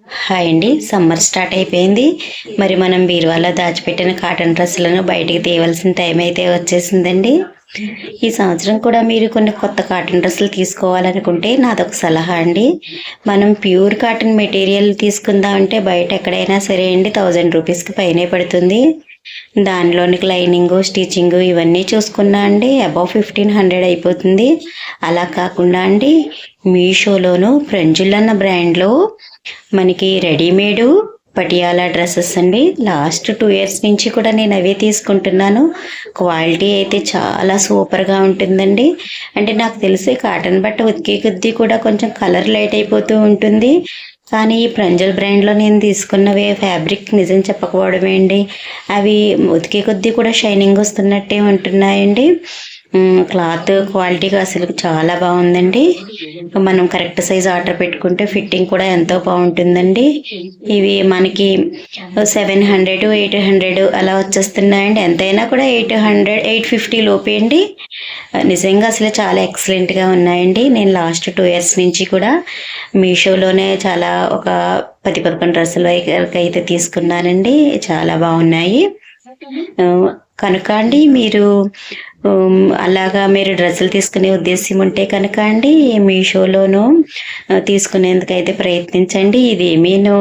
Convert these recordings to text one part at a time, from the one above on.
Hi అండి. Summer start అయిపోయింది. మరి మనం బీరువాలో దాచిపెట్టిన కాటన్ డ్రెస్సులను బయటికి తీయవలసిన టైం అయితే వచ్చేసిందండి. ఈ సంవత్సరం కూడా మీరు కొన్ని కొత్త కాటన్ డ్రెస్సులు తీసుకోవాలనుకుంటే నాదొక సలహా అండి. మనం ప్యూర్ కాటన్ మెటీరియల్ తీసుకుందాం అంటే బయట ఎక్కడైనా సరే అండి 1000 రూపీస్కి పైనే పడుతుంది. దానిలోనికి లైనింగు, స్టిచ్చింగు ఇవన్నీ చూసుకున్నా అండి అబౌవ్ 1500 అయిపోతుంది. అలా కాకుండా అండి మీషోలోను ఫ్రెంజుల్ అన్న బ్రాండ్లో మనకి రెడీమేడు పటియాలా డ్రెస్సెస్ అండి. లాస్ట్ 2 ఇయర్స్ నుంచి కూడా నేను అవే తీసుకుంటున్నాను. క్వాలిటీ అయితే చాలా సూపర్గా ఉంటుందండి. అంటే నాకు తెలిసి కాటన్ బట్ట ఉతికే కొద్దీ కూడా కొంచెం కలర్ లైట్ అయిపోతూ ఉంటుంది. కానీ ఈ ప్రంజల్ బ్రాండ్లో నేను తీసుకున్నవి ఫ్యాబ్రిక్ నిజం చెప్పకపోవడమే అండి, అవి ఉతికే కొద్దీ కూడా షైనింగ్ వస్తున్నట్టే ఉంటున్నాయండి. క్లాత్ క్వాలిటీగా అసలు చాలా బాగుందండి. మనం కరెక్ట్ సైజ్ ఆర్డర్ పెట్టుకుంటే ఫిట్టింగ్ కూడా ఎంతో బాగుంటుందండి. ఇవి మనకి 700 800 అలా వచ్చేస్తున్నాయండి. ఎంతైనా కూడా 800 850 లోపే అండి. నిజంగా అసలు చాలా ఎక్సలెంట్గా ఉన్నాయండి. నేను లాస్ట్ 2 ఇయర్స్ నుంచి కూడా మీషోలోనే చాలా ఒక 10-11 డ్రెస్సులు అయితే తీసుకున్నానండి. చాలా బాగున్నాయి. కనుక అండి మీరు అలాగా మీరు డ్రెస్సులు తీసుకునే ఉద్దేశం ఉంటే కనుక అండి మీషోలోను తీసుకునేందుకైతే ప్రయత్నించండి. ఇది ఏమీను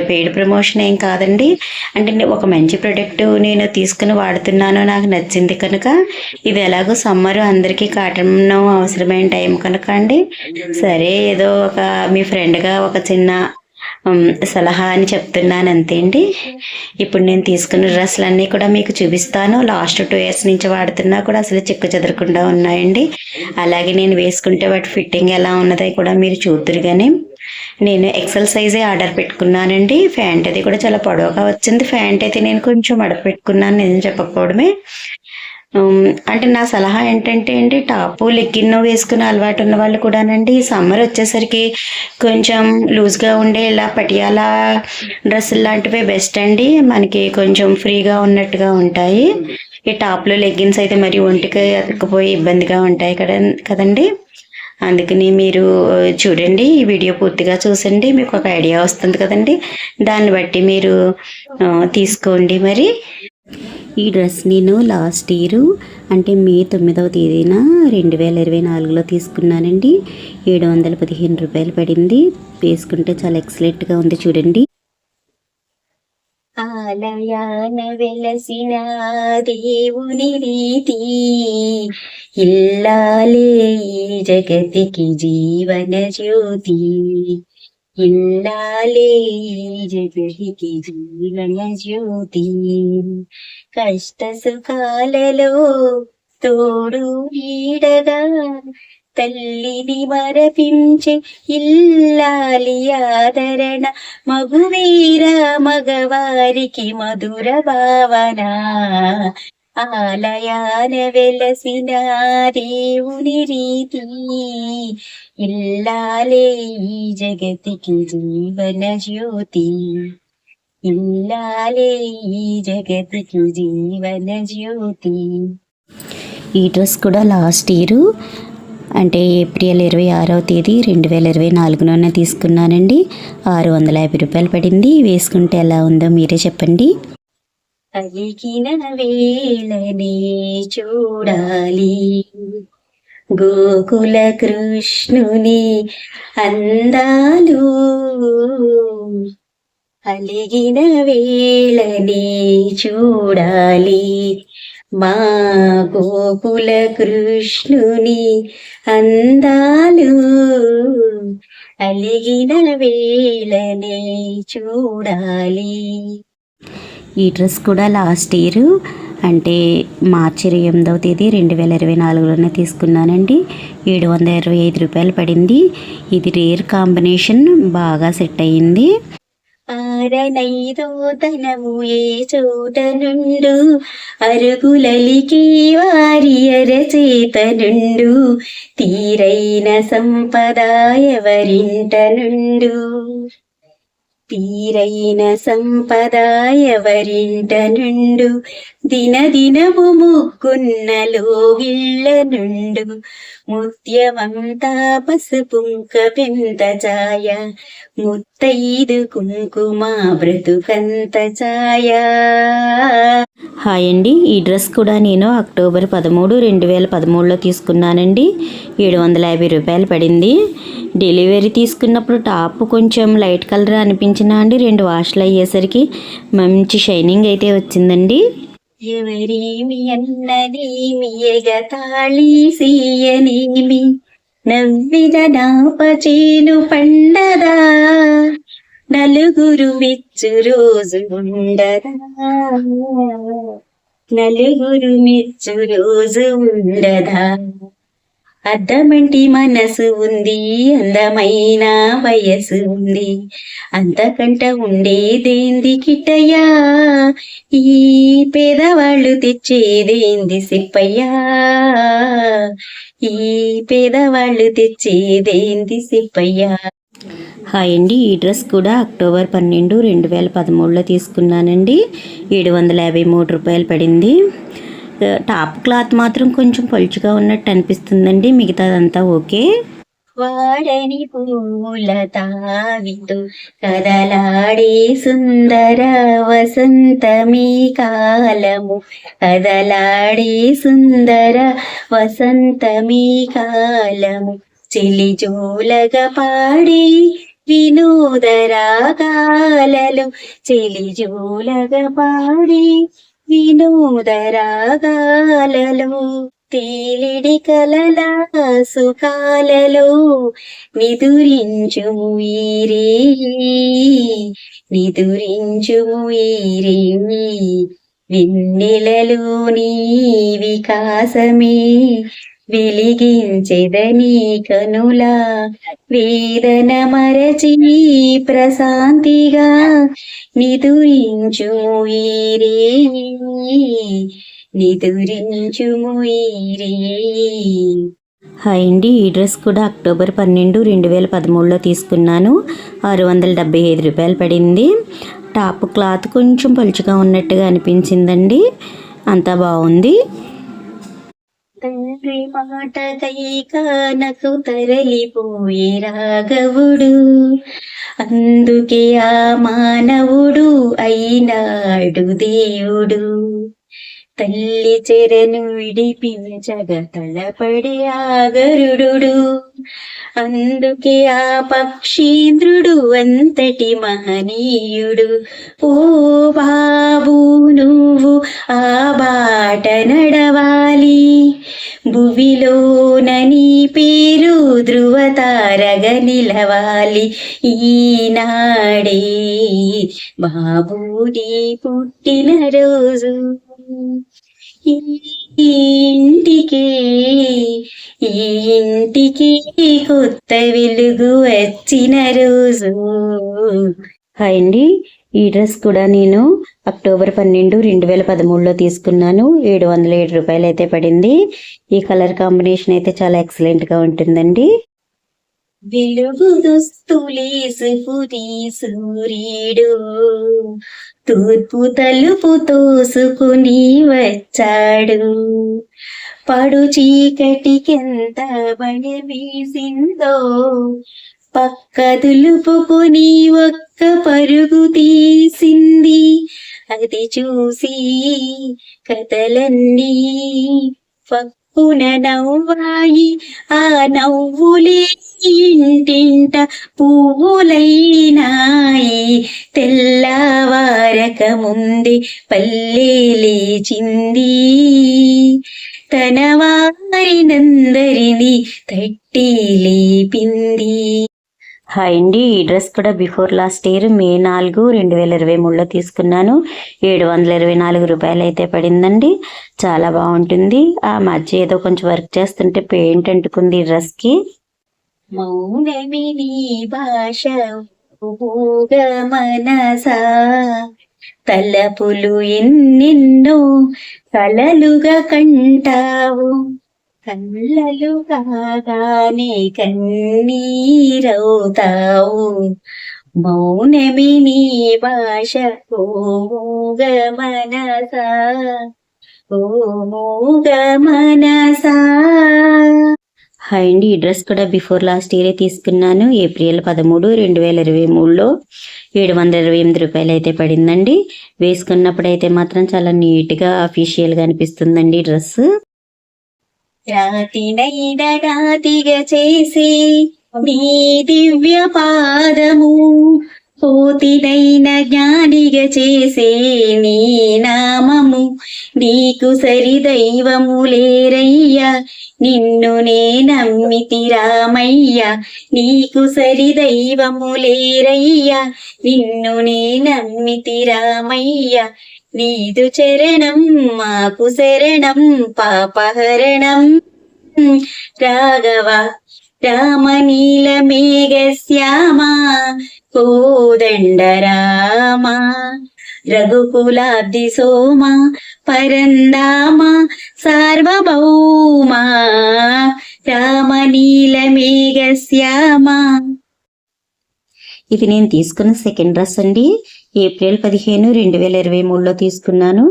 పెయిడ్ ప్రమోషన్ ఏం కాదండి. అంటే ఒక మంచి ప్రోడక్ట్ నేను తీసుకుని వాడుతున్నాను, నాకు నచ్చింది కనుక. ఇది ఎలాగో సమ్మర్ అందరికీ కాటన్ అవసరమైన టైం కనుక అండి, సరే ఏదో ఒక మీ ఫ్రెండ్గా ఒక చిన్న సలహా అని చెప్తున్నాను అంతే అండి. ఇప్పుడు నేను తీసుకున్న డ్రెస్సులన్నీ కూడా మీకు చూపిస్తాను. లాస్ట్ 2 ఇయర్స్ నుంచి వాడుతున్నా కూడా అసలు చెక్కు చెదరకుండా ఉన్నాయండి. అలాగే నేను వేసుకుంటే వాటి ఫిట్టింగ్ ఎలా ఉన్నదో కూడా మీరు చూద్దరు. కానీ నేను ఎక్సెల్ సైజే ఆర్డర్ పెట్టుకున్నానండి. ప్యాంట్ అది కూడా చాలా పొడవుగా వచ్చింది. ప్యాంట్ అయితే నేను కొంచెం మడత పెట్టుకున్నాను, నిజం చెప్పకపోవడమే. అంటే నా సలహా ఏంటంటే అండి, టాపు లెగ్గిన్ వేసుకునే అలవాటు ఉన్న వాళ్ళు కూడానండి సమ్మర్ వచ్చేసరికి కొంచెం లూజ్గా ఉండే ఇలా పటియాలా డ్రెస్సులు లాంటివే బెస్ట్ అండి. మనకి కొంచెం ఫ్రీగా ఉన్నట్టుగా ఉంటాయి. ఈ టాప్లో లెగ్గిన్స్ అయితే మరి ఒంటికి అతుక్కుపోయి ఇబ్బందిగా ఉంటాయి కదండి. అందుకని మీరు చూడండి, ఈ వీడియో పూర్తిగా చూసండి, మీకు ఒక ఐడియా వస్తుంది కదండి. దాన్ని బట్టి మీరు తీసుకోండి. మరి ఈ డ్రెస్ నేను లాస్ట్ ఇయర్ అంటే మే 9వ తేదీన 2024లో తీసుకున్నానండి. 715 రూపాయలు పడింది. వేసుకుంటే చాలా ఎక్సలెంట్గా ఉంది. చూడండి. ఆలయాన వెలసిన దేవుని రీతి ఇల్లాలే జగతికి జీవన జ్యోతి, ఇల్లాలే జగతికి జీవన జ్యోతి. కష్ట సుఖాలలో తోడు నీడగా తల్లిని మరపించే ఇల్లాలి ఆదరణ, మగువీర మగవారికి మధుర భావన. ఆలయాన వెలసిన దేవుని రీతి ఇల్లాలే ఈ జగతికి జీవన జ్యోతి, ఇల్లాలే ఈ జగతికి జీవన జ్యోతి. ఈ డ్రెస్ కూడా లాస్ట్ ఇయర్ అంటే ఏప్రిల్ 26వ తేదీ 2024లోనే తీసుకున్నానండి. 650 రూపాయలు పడింది. వేసుకుంటే ఎలా ఉందో మీరే చెప్పండి. అలిగిన వేళనే చూడాలి గోకుల కృష్ణుని అందాలు, అలిగిన వేళనే చూడాలి మా గోకుల కృష్ణుని అందాలు, అలిగిన వేళనే చూడాలి. ఈ డ్రెస్ కూడా లాస్ట్ ఇయర్ అంటే మార్చి 28వ తేదీ 2024లోనే తీసుకున్నానండి. 725 రూపాయలు పడింది. ఇది రేర్ కాంబినేషన్, బాగా సెట్ అయ్యింది. ఆరనైదో తనము ఏ చోట నుండు అరుగులలికి వారి అరచేత నుండు, తీరైన సంపద ఎవరింట నుండు, తీరైన సంపద ఎవరింట నుండు దినదినము ముగ్గున్న లోగిళ్ళ నుండు ముత్యమంతా పసుపుంక పెంత ఛాయ ముత్తైదు కుంకుమ బ్రతుకంత ఛాయ. హాయ్ అండి, ఈ డ్రెస్ కూడా నేను అక్టోబర్ 13, 2013లో తీసుకున్నానండి. 750 రూపాయలు పడింది. డెలివరీ తీసుకున్నప్పుడు టాప్ కొంచెం లైట్ కలర్ అనిపించినా అండి 2 వాష్లు అయ్యేసరికి మంచి షైనింగ్ అయితే వచ్చిందండి. ఎవరేమి అన్ననేమి ఎగతాళి సీయనేమి నవ్విన నాపచేను పండదా నలుగురు మెచ్చు రోజు ఉండదా నలుగురు మెచ్చు రోజు ఉండదా. అద్దమంటి మనసు ఉంది అందమైన వయసు ఉంది అంతకంట ఉండేదేంది కిట్టయ్యా ఈ పేదవాళ్ళు తెచ్చేదేంది సిప్పయ్యా ఈ పేదవాళ్ళు తెచ్చేదేంది సిప్పయ్యా. హాయ్ అండి, ఈ డ్రెస్ కూడా అక్టోబర్ 12, 2013లో తీసుకున్నానండి. 753 రూపాయలు పడింది. టాప్ క్లాత్ మాత్రం కొంచెం పలుచుగా ఉన్నట్టు అనిపిస్తుందండి, మిగతాదంతా ఓకే. వాడని పూల తావితో కదలాడే సుందర వసంతమీ కాలము కదలాడే సుందర వసంతమీ కాలము చెలిజోలగా పాడి వినోదరాగాలలో చెలిజోలగా పాడి వినోదరాగాలలో తేలిడి కలల సుఖాలలో నిదురించుము ఈరే నిదురించుము ఈరే వెన్నెలలోని వికాసమే వెలిగించెదని కనుల వేదన మరచి ప్రశాంతిగా నిదురించుము ఈరే నిదురించుము ఈరే. హాయ్ అండి, ఈ డ్రెస్ కూడా అక్టోబర్ 12, 2013లో తీసుకున్నాను. 675 రూపాయలు పడింది. టాప్ క్లాత్ కొంచెం పలుచుగా ఉన్నట్టుగా అనిపించిందండి, అంతా బాగుంది. తండ్రి మాట కైకానకు తరలిపోయే రాఘవుడు అందుకే ఆ మానవుడు అయినాడు దేవుడు తల్లి చెరను విడిపించగ తలపడే ఆగరుడు అందుకే ఆ పక్షీంద్రుడు అంతటి మహనీయుడు. ఓ బాబు నువ్వు ఆ బాట నడవాలి భువిలోన నీ పేరు ధృవతారగా నిలవాలి ఈనాడే బాబుని పుట్టిన రోజు ఈ ఇంటికి కొత్త వెలుగు వచ్చిన రోజు. హాయ్ అండి, ఈ డ్రెస్ కూడా నేను అక్టోబర్ 12, 2013లో తీసుకున్నాను. 707 రూపాయలు అయితే పడింది. ఈ కలర్ కాంబినేషన్ అయితే చాలా ఎక్సలెంట్గా ఉంటుందండి. వెలుగు దుస్తులేసుకుని సూర్యుడు తూర్పు తలుపు తోసుకుని వచ్చాడు పడు చీకటికెంత భయమేసిందో పక్క దులుపుకుని ఒక్క పరుగు తీసింది అది చూసి కథలన్నీ పక్కున నవ్వాయి ఆ నవ్వులే ఇంటింట పువ్వులైనాయి తెల్లవారక ముందే పల్లె లేచింది తన వారినందరినీ తట్టి లేపింది. హాయ్ అండి, ఈ డ్రెస్ కూడా బిఫోర్ లాస్ట్ ఇయర్ మే 4, 2023లో తీసుకున్నాను. 724 రూపాయలు అయితే పడిందండి. చాలా బాగుంటుంది. ఆ మధ్య ఏదో కొంచెం వర్క్ చేస్తుంటే పెయింట్ అంటుకుంది ఈ డ్రెస్కి. మౌనమి నీ భాష మనసా తలపులు ఎన్నెన్నో కలలుగా కంటావు కళ్ళలు కాగానే కన్నీరవుతావు మౌనమి నీ భాష ఓ మూగ మనసా, ఓ మూగ మనసా. హాయ్ అండి, ఈ డ్రెస్ కూడా బిఫోర్ లాస్ట్ ఇయరే తీసుకున్నాను. ఏప్రిల్ 13, 2023లో 728 రూపాయలు అయితే పడిందండి. వేసుకున్నప్పుడైతే మాత్రం చాలా నీట్గా అఫీషియల్గా అనిపిస్తుందండి ఈ డ్రెస్. రాతినైన రాతిగా చేసి నీ దివ్య పాదము, కోతినైన జ్ఞానిగా చేసే నీ నామము. నీకు సరి దైవము లేరయ్యా, నిన్ను నే నమ్మితి రామయ్య. నీకు సరి దైవము లేరయ్యా, నిన్ను నే నమ్మితి రామయ్య. నీదు చరణం మాకు శరణం పాపహరణం. రాఘవ రామనీల మేఘ శ్యామ కోదండ రామ, రఘుకులాబ్ది సోమ పరందామ సార్వభౌమ, రామనీల మేఘ శ్యామ. ఇది నేను తీసుకున్న సెకండ్ డ్రెస్ అండి. ఏప్రిల్ 15, 2023లో తీసుకున్నాను.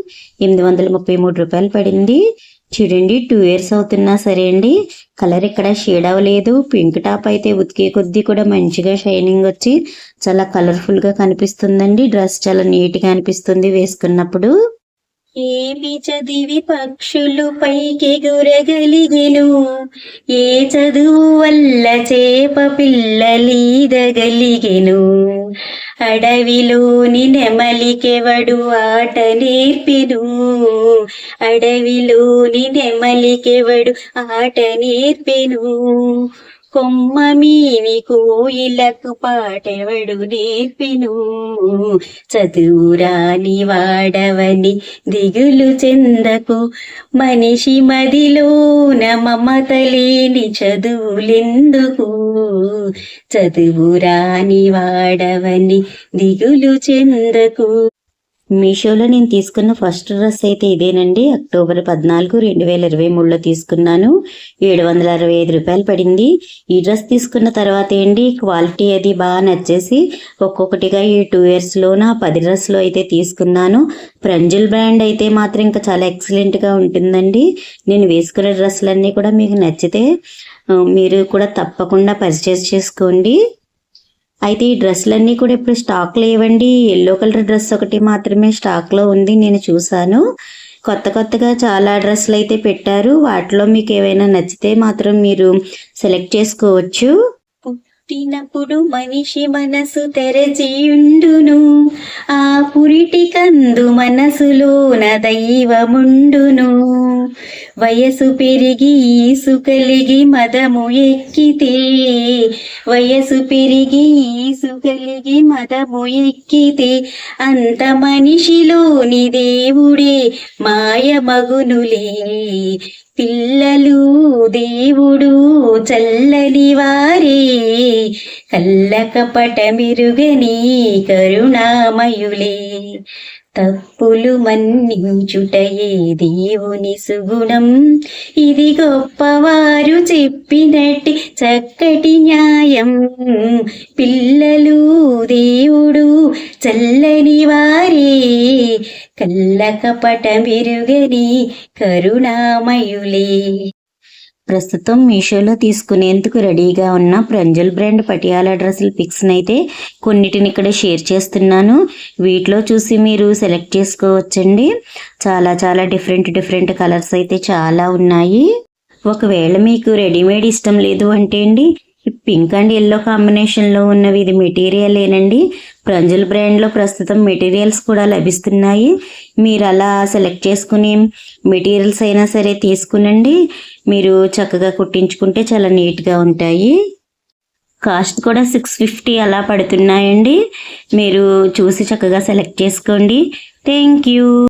833 రూపాయలు పడింది. చూడండి, 2 ఇయర్స్ అవుతున్నా సరే అండి, కలర్ ఇక్కడ షేడ్ అవ్వలేదు. పింక్ టాప్ అయితే ఉతికే కొద్దీ కూడా మంచిగా షైనింగ్ వచ్చి చాలా కలర్ఫుల్గా కనిపిస్తుందండి. డ్రెస్ చాలా నీట్గా అనిపిస్తుంది వేసుకున్నప్పుడు. ఏమి చదివి పక్షులు పైకెగురగలిగెను, ఏ చదువు వల్ల చేప పిల్లలీదగలిగెను. అడవిలోని నెమలికెవడు ఆట నేర్పెను, అడవిలోని నెమలికెవడు ఆట నేర్పెను. కొమ్మ మీని కోయిలకు పాటెవడు నేర్పెను, చదువురాని వాడవని దిగులు చెందకు. మనిషి మదిలోన మమత లేని చదువులెందుకు, చదువురాని వాడవని దిగులు చెందకు. మీషోలో నేను తీసుకున్న ఫస్ట్ డ్రెస్ అయితే ఇదేనండి. అక్టోబర్ 14, 2023లో తీసుకున్నాను. 765 రూపాయలు పడింది. ఈ డ్రెస్ తీసుకున్న తర్వాత ఏంటి, క్వాలిటీ అది బాగా నచ్చేసి ఒక్కొక్కటిగా ఈ 2 ఇయర్స్లో నా 10 డ్రెస్లో అయితే తీసుకున్నాను. ప్రంజుల్ బ్రాండ్ అయితే మాత్రం ఇంకా చాలా ఎక్సలెంట్గా ఉంటుందండి. నేను వేసుకున్న డ్రెస్సులన్నీ కూడా మీకు నచ్చితే మీరు కూడా తప్పకుండా పర్చేస్ చేసుకోండి. అయితే ఈ డ్రెస్సులన్నీ కూడా ఇప్పుడు స్టాక్లో ఇవ్వండి. ఎల్లో కలర్ డ్రెస్ ఒకటి మాత్రమే స్టాక్లో ఉంది, నేను చూసాను. కొత్తగా చాలా డ్రెస్సులు అయితే పెట్టారు. వాటిలో మీకు ఏవైనా నచ్చితే మాత్రం మీరు సెలెక్ట్ చేసుకోవచ్చు. పుట్టినప్పుడు మనిషి మనసు తెరచియుండును, ఆ పురిటి కందు మనసులోన దైవముండును. వయసు పెరిగి ఈసు కలిగి మదము ఎక్కితే, వయసు పెరిగి ఈసు కలిగి మదము ఎక్కితే, అంత మనిషిలోని దేవుడే మాయమగునులే. పిల్లలు దేవుడు చల్లని వారే, కళ్ళకపట మెరుగని కరుణామయులే. తప్పులు మన్నించుటయే దేవుని సుగుణం, ఇది గొప్పవారు చెప్పినట్టి చక్కటి న్యాయం. పిల్లలు దేవుడు చల్లని వారే, కళ్ళకపట మెరుగని కరుణామయులే. ప్రస్తుతం మీషోలో తీసుకునేందుకు రెడీగా ఉన్న ప్రంజుల్ బ్రాండ్ పటియాలా డ్రెస్సుల పిక్స్ని అయితే కొన్నిటిని ఇక్కడ షేర్ చేస్తున్నాను. వీటిలో చూసి మీరు సెలెక్ట్ చేసుకోవచ్చండి. చాలా డిఫరెంట్ కలర్స్ అయితే చాలా ఉన్నాయి. ఒకవేళ మీకు రెడీమేడ్ ఇష్టం లేదు అంటే అండి, పింక్ అండ్ ఎల్లో కాంబినేషన్లో ఉన్నవి ఇది మెటీరియల్ ఏనండి. ప్రంజుల్ బ్రాండ్లో ప్రస్తుతం మెటీరియల్స్ కూడా లభిస్తున్నాయి. మీరు అలా సెలెక్ట్ చేసుకుని మెటీరియల్స్ అయినా సరే తీసుకునండి. మీరు చక్కగా కుట్టించుకుంటే చాలా నీట్గా ఉంటాయి. కాస్ట్ కూడా 650 అలా పడుతున్నాయండి. మీరు చూసి చక్కగా సెలెక్ట్ చేసుకోండి. Thank you.